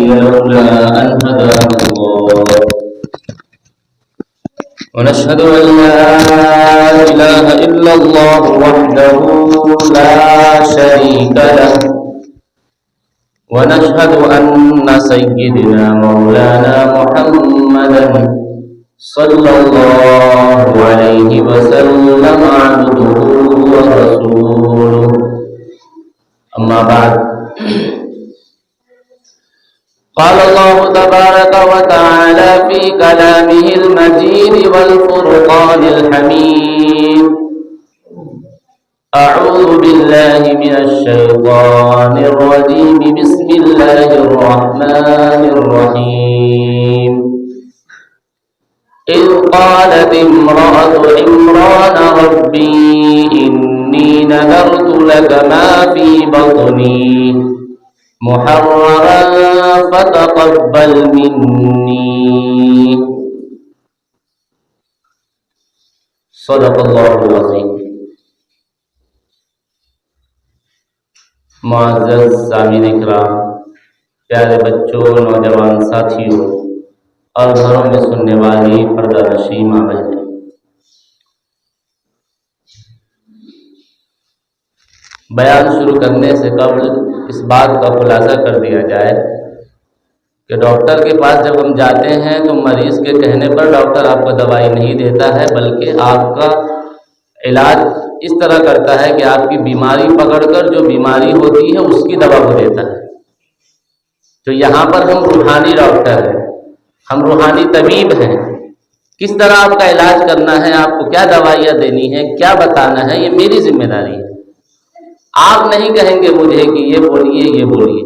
لولا أن هداه الله ونشهد أن لا إله إلا الله وحده لا شريك له ونشهد أن سيدنا مولانا محمدا صلى الله عليه وسلم عبده ورسوله أما بعد قال الله تبارك وتعالى في كلامه المجيد والفرقان الحميد أعوذ بالله من الشيطان الرجيم بسم الله الرحمن الرحيم إذ قالت امرأة عمران ربي إني نذرت لك ما في بطني محررا فتقبل مني صدق الله العظيم. معزز سامعین اکرام، پیارے بچوں، نوجوان ساتھیوں اور گھروں میں سننے والی پردہ نشین ماں بہنیں، بیان شروع کرنے سے قبل اس بات کا خلاصہ کر دیا جائے کہ ڈاکٹر کے پاس جب ہم جاتے ہیں تو مریض کے کہنے پر ڈاکٹر آپ کو دوائی نہیں دیتا ہے، بلکہ آپ کا علاج اس طرح کرتا ہے کہ آپ کی بیماری پکڑ کر جو بیماری ہوتی ہے اس کی دوا کو دیتا ہے. تو یہاں پر ہم روحانی ڈاکٹر ہیں، ہم روحانی طبیب ہیں. کس طرح آپ کا علاج کرنا ہے، آپ کو کیا دوائیاں دینی ہیں، کیا بتانا ہے، یہ میری ذمہ داری ہے. آپ نہیں کہیں گے مجھے کہ یہ بولیے یہ بولیے.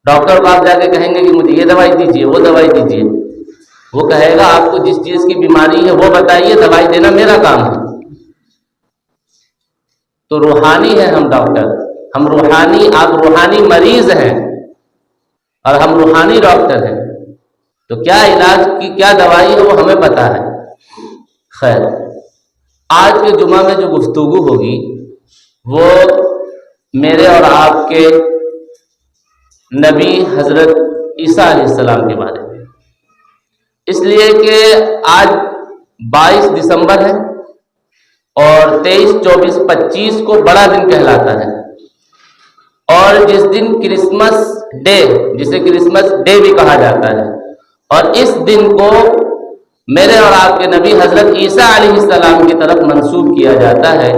ڈاکٹر کو آپ جا کے کہیں گے کہ مجھے یہ دوائی دیجیے وہ دوائی دیجیے، وہ کہے گا آپ کو جس چیز کی بیماری ہے وہ بتائیے، دوائی دینا میرا کام ہے. تو روحانی ہے ہم ڈاکٹر، ہم روحانی، آپ روحانی مریض ہیں اور ہم روحانی ڈاکٹر ہیں. تو کیا علاج کی کیا دوائی ہے وہ ہمیں پتہ ہے. خیر، آج کے جمعہ میں جو گفتگو ہوگی وہ میرے اور آپ کے نبی حضرت عیسیٰ علیہ السلام کے بارے میں، اس لیے کہ آج 22 دسمبر ہے اور 23, 24, 25 کو بڑا دن کہلاتا ہے. اور جس دن کرسمس ڈے، جسے کرسمس ڈے بھی کہا جاتا ہے، اور اس دن کو میرے اور آپ کے نبی حضرت عیسیٰ علیہ السلام کی طرف منسوب کیا جاتا ہے.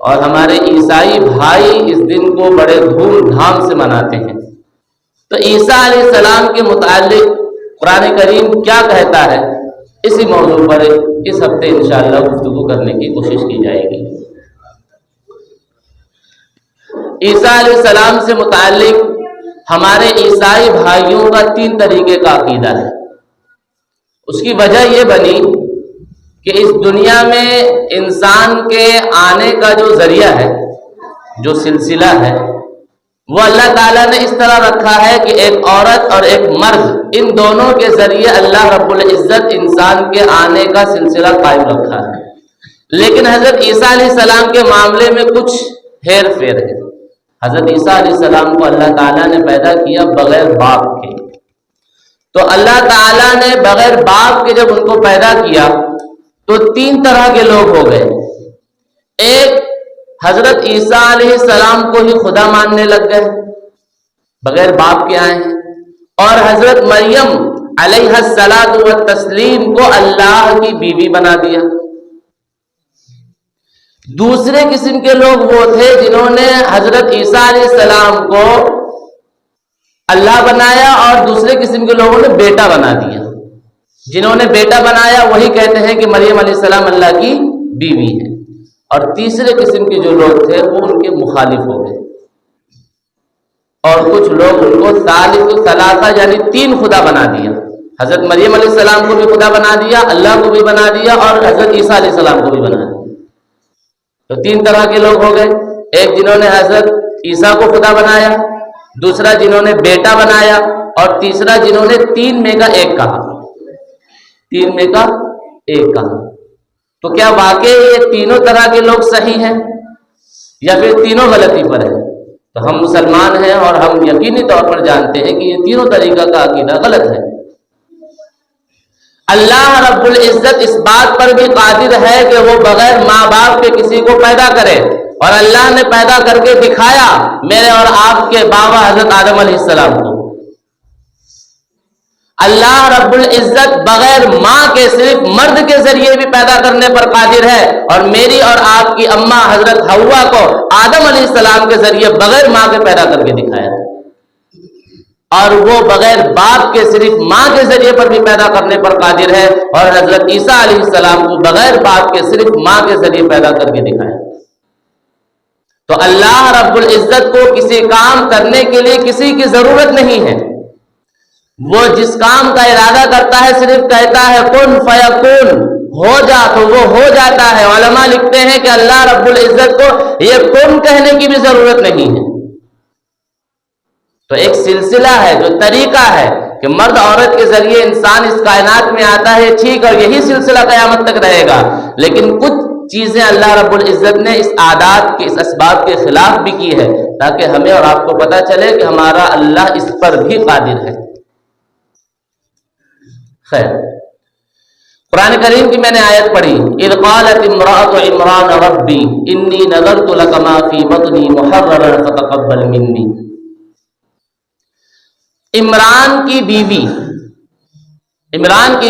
اور ہمارے عیسائی بھائی اس دن کو بڑے دھوم دھام سے مناتے ہیں. تو عیسیٰ علیہ السلام کے متعلق قرآن کریم کیا کہتا ہے، اسی موضوع پر اس ہفتے انشاءاللہ گفتگو کرنے کی کوشش کی جائے گی. عیسیٰ علیہ السلام سے متعلق ہمارے عیسائی بھائیوں کا 3 طریقے کا عقیدہ ہے. اس کی وجہ یہ بنی کہ اس دنیا میں انسان کے آنے کا جو ذریعہ ہے، جو سلسلہ ہے، وہ اللہ تعالیٰ نے اس طرح رکھا ہے کہ ایک عورت اور ایک مرد، ان دونوں کے ذریعے اللہ رب العزت انسان کے آنے کا سلسلہ قائم رکھا ہے. لیکن حضرت عیسیٰ علیہ السلام کے معاملے میں کچھ ہیر پھیر ہے. حضرت عیسیٰ علیہ السلام کو اللہ تعالیٰ نے پیدا کیا بغیر باپ کے. تو اللہ تعالیٰ نے بغیر باپ کے جب ان کو پیدا کیا تو 3 طرح کے لوگ ہو گئے. ایک، حضرت عیسیٰ علیہ السلام کو ہی خدا ماننے لگ گئے، بغیر باپ کے آئے ہیں. اور حضرت مریم علیہ الصلاۃ والتسلیم کو اللہ کی بیوی بنا دیا. دوسرے قسم کے لوگ وہ تھے جنہوں نے حضرت عیسیٰ علیہ السلام کو اللہ بنایا اور دوسرے قسم کے لوگوں نے بیٹا بنا دیا. جنہوں نے بیٹا بنایا وہی کہتے ہیں کہ مریم علیہ السلام اللہ کی بیوی ہے. اور تیسرے قسم کے جو لوگ تھے وہ ان کے مخالف ہو گئے، اور کچھ لوگ ان کو ثالث ثلاثہ یعنی 3 خدا بنا دیا. حضرت مریم علیہ السلام کو بھی خدا بنا دیا، اللہ کو بھی بنا دیا، اور حضرت عیسیٰ علیہ السلام کو بھی بنا دیا. تو 3 طرح کے لوگ ہو گئے. ایک جنہوں نے حضرت عیسیٰ کو خدا بنایا، دوسرا جنہوں نے بیٹا بنایا، اور تیسرا جنہوں نے 3 میں کا ایک کہا. 3 میں کا ایک کہا. تو کیا واقعی یہ تینوں طرح کے لوگ صحیح ہیں یا پھر تینوں غلطی پر ہیں؟ تو ہم مسلمان ہیں اور ہم یقینی طور پر جانتے ہیں کہ یہ تینوں طریقہ کا عقیدہ غلط ہے۔ اللہ رب العزت اس بات پر بھی قادر ہے کہ وہ بغیر ماں باپ کے کسی کو پیدا کرے، اور اللہ نے پیدا کر کے دکھایا میرے اور آپ کے بابا حضرت آدم علیہ السلام کو۔ اللہ رب العزت بغیر ماں کے صرف مرد کے ذریعے بھی پیدا کرنے پر قادر ہے، اور میری اور آپ کی اماں حضرت حوا کو آدم علیہ السلام کے ذریعے بغیر ماں کے پیدا کر کے دکھایا، اور وہ بغیر باپ کے صرف ماں کے ذریعے پر بھی پیدا کرنے پر قادر ہے، اور حضرت عیسیٰ علیہ السلام کو بغیر باپ کے صرف ماں کے ذریعے پیدا کر کے دکھایا۔ تو اللہ رب العزت کو کسی کام کرنے کے لیے کسی کی ضرورت نہیں ہے، وہ جس کام کا ارادہ کرتا ہے صرف کہتا ہے کن فیکون، ہو جا تو وہ ہو جاتا ہے۔ علماء لکھتے ہیں کہ اللہ رب العزت کو یہ کن کہنے کی بھی ضرورت نہیں ہے۔ تو ایک سلسلہ ہے، جو طریقہ ہے کہ مرد عورت کے ذریعے انسان اس کائنات میں آتا ہے، ٹھیک، اور یہی سلسلہ قیامت تک رہے گا، لیکن کچھ چیزیں اللہ رب العزت نے اس عادات کے، اس اسباب کے خلاف بھی کی ہے، تاکہ ہمیں اور آپ کو پتہ چلے کہ ہمارا اللہ اس پر بھی قادر ہے۔ خیر، قرآن کریم کی میں نے آیت پڑھی، اذ قالت امرأة عمران ربی انی نذرت لک ما فی بطنی محررا فتقبل منی۔ عمران کی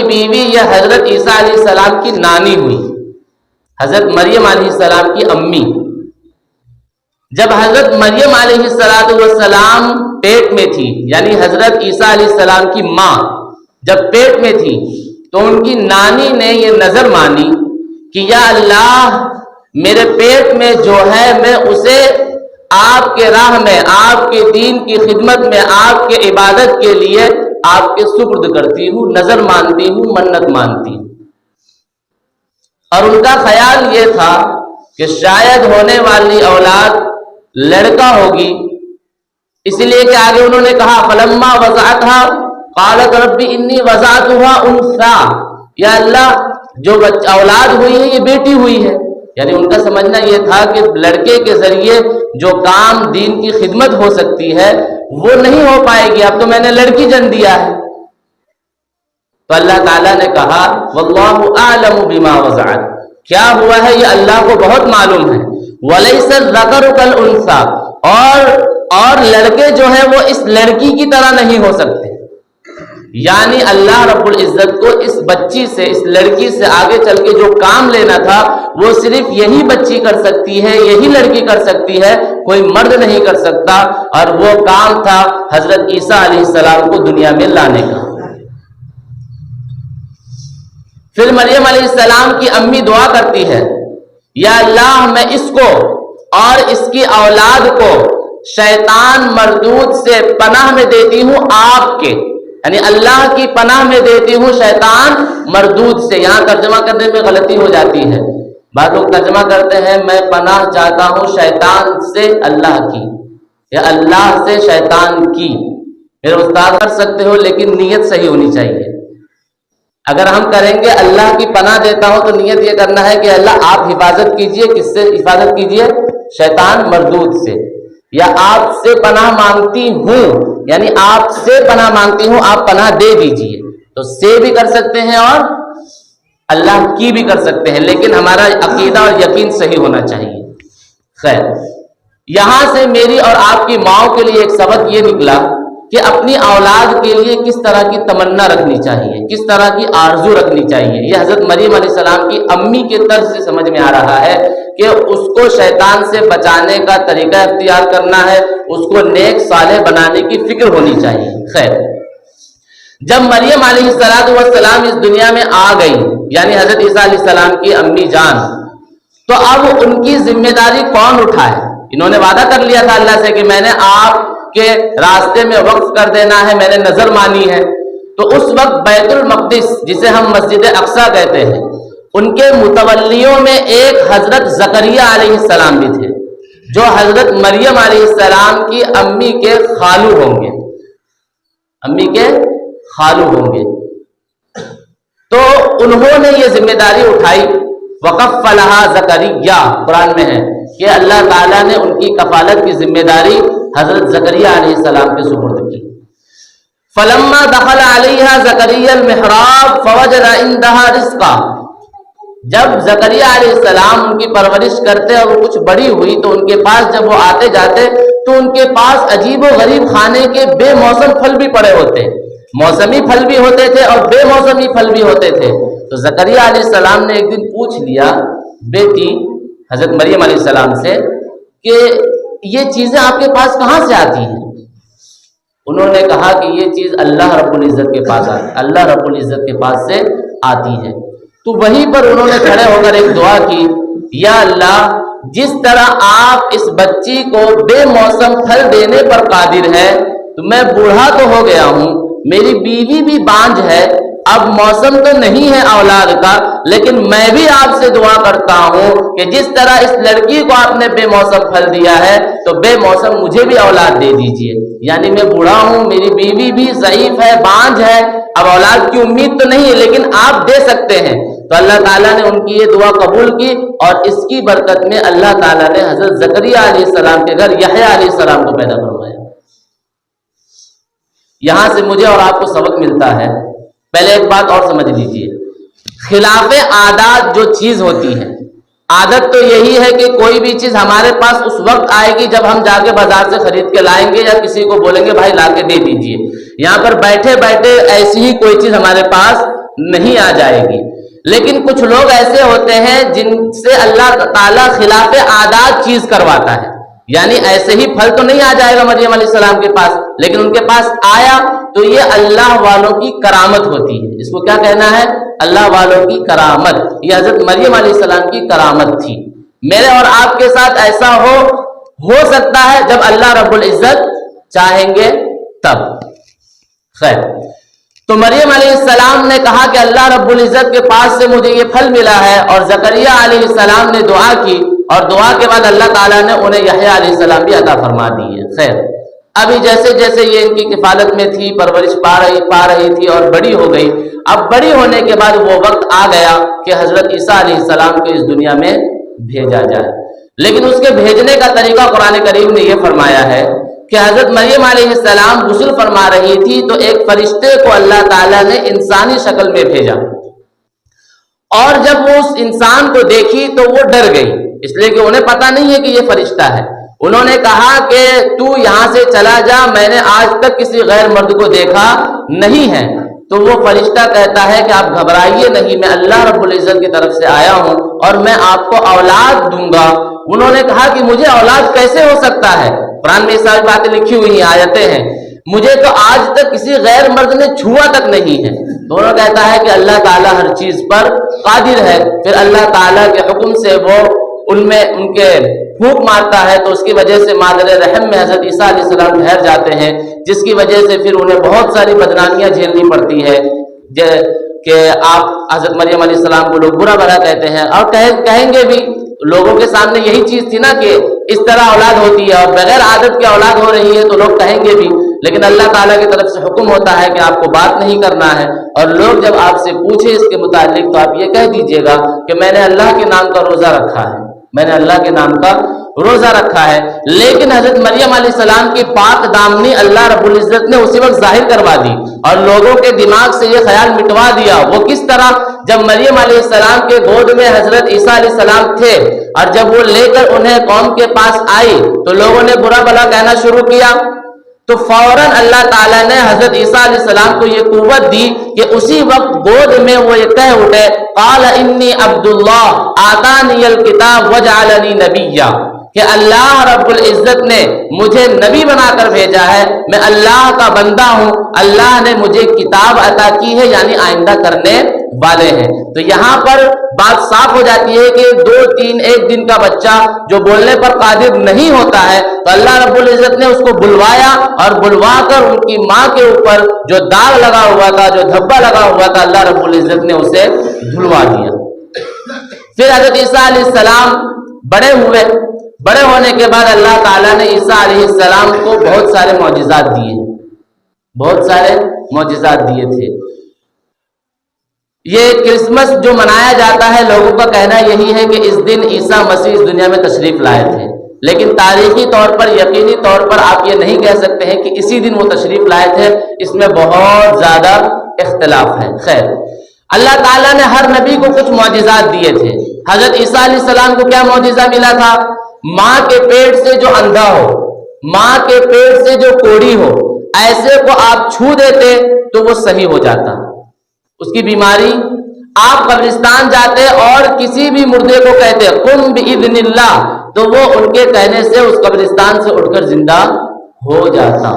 بیوی یہ حضرت عیسیٰ علیہ السلام کی نانی ہوئی، حضرت مریم علیہ السلام کی امی۔ جب حضرت مریم علیہ السلام پیٹ میں تھی، یعنی حضرت عیسیٰ علیہ السلام کی ماں جب پیٹ میں تھی، تو ان کی نانی نے یہ نظر مانی کہ یا اللہ، میرے پیٹ میں جو ہے میں اسے آپ کے راہ میں، آپ کے دین کی خدمت میں، آپ کے عبادت کے لیے آپ کے سپرد کرتی ہوں، نظر مانتی ہوں، منت مانتی ہوں۔ اور ان کا خیال یہ تھا کہ شاید ہونے والی اولاد لڑکا ہوگی، اس لیے کہ آگے انہوں نے کہا فلما وضعتها قالت ربی انی وضعتها انثى، یا اللہ جو اولاد ہوئی ہے یہ بیٹی ہوئی ہے، یعنی ان کا سمجھنا یہ تھا کہ لڑکے کے ذریعے جو کام دین کی خدمت ہو سکتی ہے وہ نہیں ہو پائے گی، اب تو میں نے لڑکی جن دیا ہے۔ تو اللہ تعالیٰ نے کہا واللہ اعلم بما وضعت، کیا ہوا ہے یہ اللہ کو بہت معلوم ہے، ولیس الذکر کالانثی، اور لڑکے جو ہیں وہ اس لڑکی کی طرح نہیں ہو سکتے، یعنی اللہ رب العزت کو اس بچی سے، اس لڑکی سے آگے چل کے جو کام لینا تھا وہ صرف یہی بچی کر سکتی ہے، یہی لڑکی کر سکتی ہے، کوئی مرد نہیں کر سکتا، اور وہ کام تھا حضرت عیسیٰ علیہ السلام کو دنیا میں لانے کا۔ پھر مریم علیہ السلام کی امی دعا کرتی ہے یا اللہ میں اس کو اور اس کی اولاد کو شیطان مردود سے پناہ میں دیتی ہوں آپ کے، یعنی اللہ کی پناہ میں دیتی ہوں شیطان مردود سے۔ یہاں ترجمہ کرنے میں غلطی ہو جاتی ہے، بعض لوگ ترجمہ کرتے ہیں میں پناہ چاہتا ہوں شیطان سے اللہ کی، یا اللہ سے شیطان کی۔ میرے استاد کر سکتے ہو لیکن نیت صحیح ہونی چاہیے۔ اگر ہم کریں گے اللہ کی پناہ دیتا ہوں تو نیت یہ کرنا ہے کہ اللہ آپ حفاظت کیجئے، کس سے حفاظت کیجئے؟ شیطان مردود سے، یا آپ سے پناہ مانگتی ہوں، یعنی آپ سے پناہ مانگتی ہوں، آپ پناہ دے دیجئے۔ تو سے بھی کر سکتے ہیں اور اللہ کی بھی کر سکتے ہیں، لیکن ہمارا عقیدہ اور یقین صحیح ہونا چاہیے۔ خیر، یہاں سے میری اور آپ کی ماؤں کے لیے ایک سبق یہ نکلا کہ اپنی اولاد کے لیے کس طرح کی تمنا رکھنی چاہیے، کس طرح کی آرزو رکھنی چاہیے۔ یہ حضرت مریم علیہ السلام کی امی کے طرز سے سمجھ میں آ رہا ہے کہ اس کو شیطان سے بچانے کا طریقہ اختیار کرنا ہے، اس کو نیک صالح بنانے کی فکر ہونی چاہیے۔ خیر، جب مریم علیہ السلام اس دنیا میں آ گئی، یعنی حضرت عیسیٰ علیہ السلام کی امی جان، تو اب ان کی ذمہ داری کون اٹھائے؟ انہوں نے وعدہ کر لیا تھا اللہ سے کہ میں نے آپ کے راستے میں وقف کر دینا ہے، میں نے نظر مانی ہے۔ تو اس وقت بیت المقدس جسے ہم مسجد اقصی کہتے ہیں، ان کے متولیوں میں ایک حضرت زکریا علیہ السلام بھی تھے، جو حضرت مریم علیہ السلام کی امی کے خالو ہوں گے، امی کے خالو ہوں گے۔ تو انہوں نے یہ ذمہ داری اٹھائی، وقف لہا زکریا، قرآن میں ہے کہ اللہ تعالیٰ نے ان کی کفالت کی ذمہ داری حضرت زکریا علیہ السلام کے سپرد کی. فلما دخل علیہا زکریا المحراب فوجد عندہا رزقا. جب زکریا علیہ السلام ان کی پرورش کرتے اور وہ کچھ بڑی ہوئی تو ان کے پاس جب وہ آتے جاتے تو ان کے پاس عجیب و غریب کھانے کے بے موسم پھل بھی پڑے ہوتے, موسمی پھل بھی ہوتے تھے اور بے موسمی پھل بھی ہوتے تھے. تو زکریا علیہ السلام نے ایک دن پوچھ لیا بیٹی حضرت مریم علیہ السلام سے کہ یہ چیزیں آپ کے پاس کہاں سے آتی ہیں؟ انہوں نے کہا کہ یہ چیز اللہ رب العزت کے پاس آتی, اللہ رب العزت کے پاس سے آتی ہے. تو وہیں پر انہوں نے کھڑے ہو کر ایک دعا کی, یا اللہ جس طرح آپ اس بچی کو بے موسم پھل دینے پر قادر ہے, تو میں بوڑھا تو ہو گیا ہوں, میری بیوی بھی بانجھ ہے, اب موسم تو نہیں ہے اولاد کا, لیکن میں بھی آپ سے دعا کرتا ہوں کہ جس طرح اس لڑکی کو آپ نے بے موسم پھل دیا ہے تو بے موسم مجھے بھی اولاد دے دیجئے. یعنی میں بوڑھا ہوں, میری بیوی بھی ضعیف ہے, بانجھ ہے, اب اولاد کی امید تو نہیں ہے, لیکن آپ دے سکتے ہیں. تو اللہ تعالیٰ نے ان کی یہ دعا قبول کی اور اس کی برکت میں اللہ تعالیٰ نے حضرت زکریا علیہ السلام کے گھر یحییٰ علیہ السلام کو پیدا فرمایا. یہاں سے مجھے اور آپ کو سبق ملتا ہے. پہلے ایک بات اور سمجھ لیجئے, خلاف عادات جو چیز ہوتی ہے, عادت تو یہی ہے کہ کوئی بھی چیز ہمارے پاس اس وقت آئے گی جب ہم جا کے بازار سے خرید کے لائیں گے یا کسی کو بولیں گے بھائی لا کے دے دیجئے. یہاں پر بیٹھے بیٹھے ایسی ہی کوئی چیز ہمارے پاس نہیں آ جائے گی. لیکن کچھ لوگ ایسے ہوتے ہیں جن سے اللہ تعالیٰ خلاف عادات چیز کرواتا ہے. یعنی ایسے ہی پھل تو نہیں آ جائے گا مریم علیہ السلام کے پاس, لیکن ان کے پاس آیا تو یہ اللہ والوں کی کرامت ہوتی ہے. اس کو کیا کہنا ہے؟ اللہ والوں کی کرامت. یہ حضرت مریم علیہ السلام کی کرامت تھی. میرے اور آپ کے ساتھ ایسا ہو سکتا ہے جب اللہ رب العزت چاہیں گے تب. خیر, تو مریم علیہ السلام نے کہا کہ اللہ رب العزت کے پاس سے مجھے یہ پھل ملا ہے, اور زکریا علیہ السلام نے دعا کی اور دعا کے بعد اللہ تعالیٰ نے انہیں یحییٰ علیہ السلام بھی عطا فرما دی ہے. خیر, ابھی جیسے جیسے یہ ان کی کفالت میں تھی, پرورش پا رہی تھی اور بڑی ہو گئی. اب بڑی ہونے کے بعد وہ وقت آ گیا کہ حضرت عیسیٰ علیہ السلام کو اس دنیا میں بھیجا جائے. لیکن اس کے بھیجنے کا طریقہ قرآن کریم نے یہ فرمایا ہے کہ حضرت مریم علیہ السلام غسل فرما رہی تھی تو ایک فرشتے کو اللہ تعالیٰ نے انسانی شکل میں بھیجا, اور جب وہ اس انسان کو دیکھی تو وہ ڈر گئی, اس لیے کہ انہیں پتا نہیں ہے کہ یہ فرشتہ ہے. انہوں نے کہا کہ تو یہاں سے چلا جا, میں نے آج تک کسی غیر مرد کو دیکھا نہیں ہے. تو وہ فرشتہ کہتا ہے کہ آپ گھبرائیے نہیں, میں اللہ رب العزت کی طرف سے آیا ہوں اور میں آپ کو اولاد دوں گا. انہوں نے کہا کہ مجھے اولاد کیسے ہو سکتا ہے؟ قرآن میں یہ ساری باتیں لکھی ہوئی ہیں, آیتیں ہیں, مجھے تو آج تک کسی غیر مرد نے چھوا تک نہیں ہے. تو انہوں کہتا ہے کہ اللہ تعالیٰ ہر چیز پر قادر ہے. پھر اللہ تعالیٰ کے حکم سے وہ ان کے پھونک مارتا ہے تو اس کی وجہ سے مادر رحم میں حضرت عیسیٰ علیہ السلام ٹھہر جاتے ہیں, جس کی وجہ سے پھر انہیں بہت ساری بدنامیاں جھیلنی پڑتی ہے کہ آپ حضرت مریم علیہ السلام کو لوگ برا بھلا کہتے ہیں, اور کہیں گے بھی. لوگوں کے سامنے یہی چیز تھی نا کہ اس طرح اولاد ہوتی ہے اور بغیر عادت کے اولاد ہو رہی ہے, تو لوگ کہیں گے بھی. لیکن اللہ تعالیٰ کی طرف سے حکم ہوتا ہے کہ آپ کو بات نہیں کرنا ہے, اور لوگ جب آپ سے پوچھے اس کے متعلق تو آپ یہ کہہ دیجئے گا کہ میں نے اللہ کے نام کا روزہ رکھا ہے, میں نے اللہ کے نام کا روزہ رکھا ہے. لیکن حضرت مریم علیہ السلام کی پاک دامنی اللہ رب العزت نے اسی وقت ظاہر کروا دی اور لوگوں کے دماغ سے یہ خیال مٹوا دیا. وہ کس طرح؟ جب مریم علیہ السلام کے گود میں حضرت عیسیٰ علیہ السلام تھے اور جب وہ لے کر انہیں قوم کے پاس آئی تو لوگوں نے برا بھلا کہنا شروع کیا, تو فوراً اللہ تعالیٰ نے حضرت عیسیٰ علیہ السلام کو یہ قوت دی کہ اسی وقت گود میں وہ یہ کہہ اٹھے, قال انی عبد اللہ آتانی الکتاب وجعلنی نبیا, کہ اللہ رب العزت نے مجھے نبی بنا کر بھیجا ہے, میں اللہ کا بندہ ہوں, اللہ نے مجھے کتاب عطا کی ہے, یعنی آئندہ کرنے والے ہیں. تو یہاں پر بات صاف ہو جاتی ہے کہ 2-3 1 دن کا بچہ جو بولنے پر قادر نہیں ہوتا ہے تو اللہ رب العزت نے اس کو بلوایا, اور بلوا کر ان کی ماں کے اوپر جو داغ لگا ہوا تھا, جو دھبا لگا ہوا تھا, اللہ رب العزت نے اسے دھلوا دیا. پھر حضرت عیسیٰ علیہ السلام بڑے ہوئے. بڑے ہونے کے بعد اللہ تعالیٰ نے عیسیٰ علیہ السلام کو بہت سارے معجزات دیے, بہت سارے معجزات دیے تھے. یہ کرسمس جو منایا جاتا ہے، لوگوں کا کہنا یہی ہے کہ اس دن عیسیٰ مسیح اس دنیا میں تشریف لائے تھے، لیکن تاریخی طور پر، یقینی طور پر آپ یہ نہیں کہہ سکتے ہیں کہ اسی دن وہ تشریف لائے تھے، اس میں بہت زیادہ اختلاف ہے۔ خیر، اللہ تعالیٰ نے ہر نبی کو کچھ معجزات دیے تھے۔ حضرت عیسیٰ علیہ السلام کو کیا معجزہ ملا تھا؟ ماں کے پیٹ سے جو اندھا ہو، ماں کے پیٹ سے جو کوڑی ہو، ایسے کو آپ چھو دیتے تو وہ صحیح ہو جاتا، اس کی بیماری۔ آپ قبرستان جاتے اور کسی بھی مردے کو کہتے قم بإذن اللہ، تو وہ ان کے کہنے سے اس قبرستان سے اٹھ کر زندہ ہو جاتا۔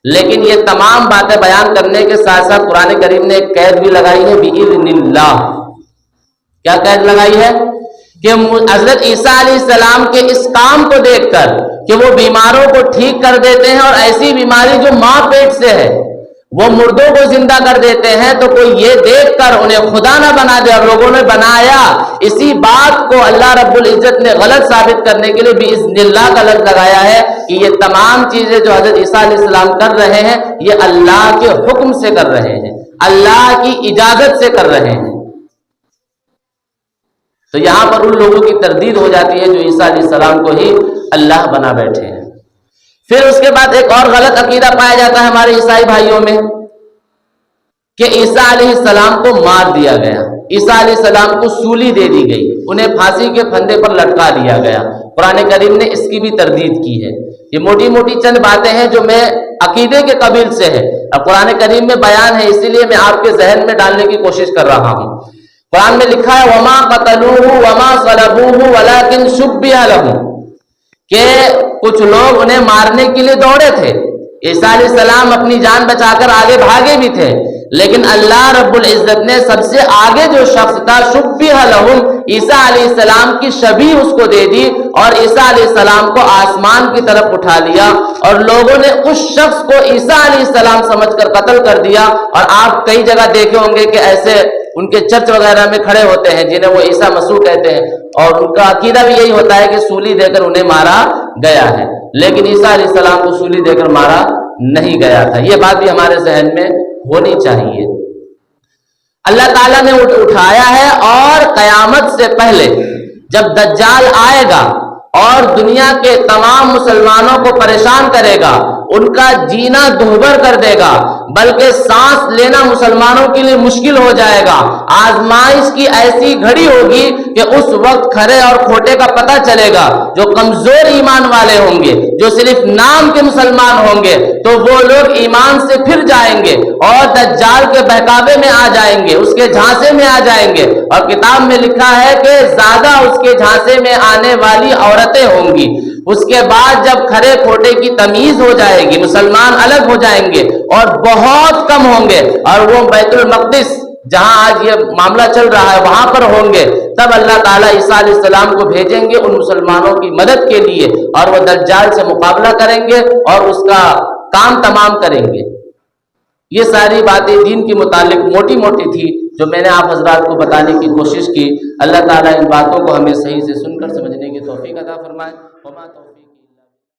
لیکن یہ تمام باتیں بیان کرنے کے ساتھ ساتھ قرآن کریم نے ایک قید بھی لگائی ہے، بإذن اللہ۔ کیا قید لگائی ہے؟ کہ حضرت عیسیٰ علیہ السلام کے اس کام کو دیکھ کر کہ وہ بیماروں کو ٹھیک کر دیتے ہیں، اور ایسی بیماری جو ماں پیٹ سے ہے وہ مردوں کو زندہ کر دیتے ہیں، تو کوئی یہ دیکھ کر انہیں خدا نہ بنا دے، اور لوگوں نے بنایا۔ اسی بات کو اللہ رب العزت نے غلط ثابت کرنے کے لیے بإذن اللہ کا لفظ لگایا ہے کہ یہ تمام چیزیں جو حضرت عیسیٰ علیہ السلام کر رہے ہیں، یہ اللہ کے حکم سے کر رہے ہیں، اللہ کی اجازت سے کر رہے ہیں۔ تو یہاں پر ان لوگوں کی تردید ہو جاتی ہے جو عیسیٰ علیہ السلام کو ہی اللہ بنا بیٹھے ہیں۔ پھر اس کے بعد ایک اور غلط عقیدہ پایا جاتا ہے ہمارے عیسائی بھائیوں میں کہ عیسیٰ علیہ السلام کو مار دیا گیا، عیسیٰ علیہ السلام کو سولی دے دی گئی، انہیں پھانسی کے پھندے پر لٹکا دیا گیا۔ قرآن کریم نے اس کی بھی تردید کی ہے۔ یہ موٹی موٹی چند باتیں ہیں جو میں عقیدے کے قبیل سے ہے، اب قرآن کریم میں بیان ہے، اسی لیے میں آپ کے ذہن میں ڈالنے کی کوشش کر رہا ہوں۔ قرآن میں لکھا ہے وما قتلوه وما صلبوه ولكن شبه لهم، کہ کچھ لوگ انہیں مارنے کے لیے دوڑے تھے، عیسیٰ علیہ السلام اپنی جان بچا کر آگے بھاگے بھی تھے، لیکن اللہ رب العزت نے سب سے آگے جو شخص تھا شبہ لہم، عیسیٰ علیہ السلام کی شبیہ اس کو دے دی، اور عیسیٰ علیہ السلام کو آسمان کی طرف اٹھا لیا، اور لوگوں نے اس شخص کو عیسیٰ علیہ السلام سمجھ کر قتل کر دیا۔ اور آپ کئی جگہ دیکھے ہوں گے کہ ایسے ان کے چرچ وغیرہ میں کھڑے ہوتے ہیں جنہیں وہ عیسیٰ مسیح کہتے ہیں، اور ان کا عقیدہ بھی یہی ہوتا ہے کہ سولی دے کر انہیں مارا گیا ہے، لیکن عیسیٰ علیہ السلام کو سولی دے کر مارا نہیں گیا تھا۔ یہ بات بھی ہمارے ذہن میں ہونی چاہیے۔ اللہ تعالیٰ نے اٹھایا ہے، اور قیامت سے پہلے جب دجال آئے گا اور دنیا کے تمام مسلمانوں کو پریشان کرے گا، ان کا جینا دہبر کر دے گا، بلکہ سانس لینا مسلمانوں کے لیے مشکل ہو جائے گا۔ آزمائش کی ایسی گھڑی ہوگی کہ اس وقت کھرے اور کھوٹے کا پتہ چلے گا۔ جو کمزور ایمان والے ہوں گے، جو صرف نام کے مسلمان ہوں گے، تو وہ لوگ ایمان سے پھر جائیں گے اور دجال کے بہکاوے میں آ جائیں گے، اس کے جھانسے میں آ جائیں گے۔ اور کتاب میں لکھا ہے کہ زیادہ اس کے جھانسے میں آنے والی عورتیں ہوں گی۔ اس کے بعد جب کھرے کھوٹے کی تمیز ہو جائے گی، مسلمان الگ ہو جائیں گے اور بہت کم ہوں گے، اور وہ بیت المقدس جہاں آج یہ معاملہ چل رہا ہے وہاں پر ہوں گے، تب اللہ تعالیٰ عیسیٰ علیہ السلام کو بھیجیں گے ان مسلمانوں کی مدد کے لیے، اور وہ دجال سے مقابلہ کریں گے اور اس کا کام تمام کریں گے۔ یہ ساری باتیں دین کے متعلق موٹی موٹی تھی جو میں نے آپ حضرات کو بتانے کی کوشش کی۔ اللہ تعالیٰ ان باتوں کو ہمیں صحیح سے سن کر سمجھنے کی توفیق عطا فرمائے۔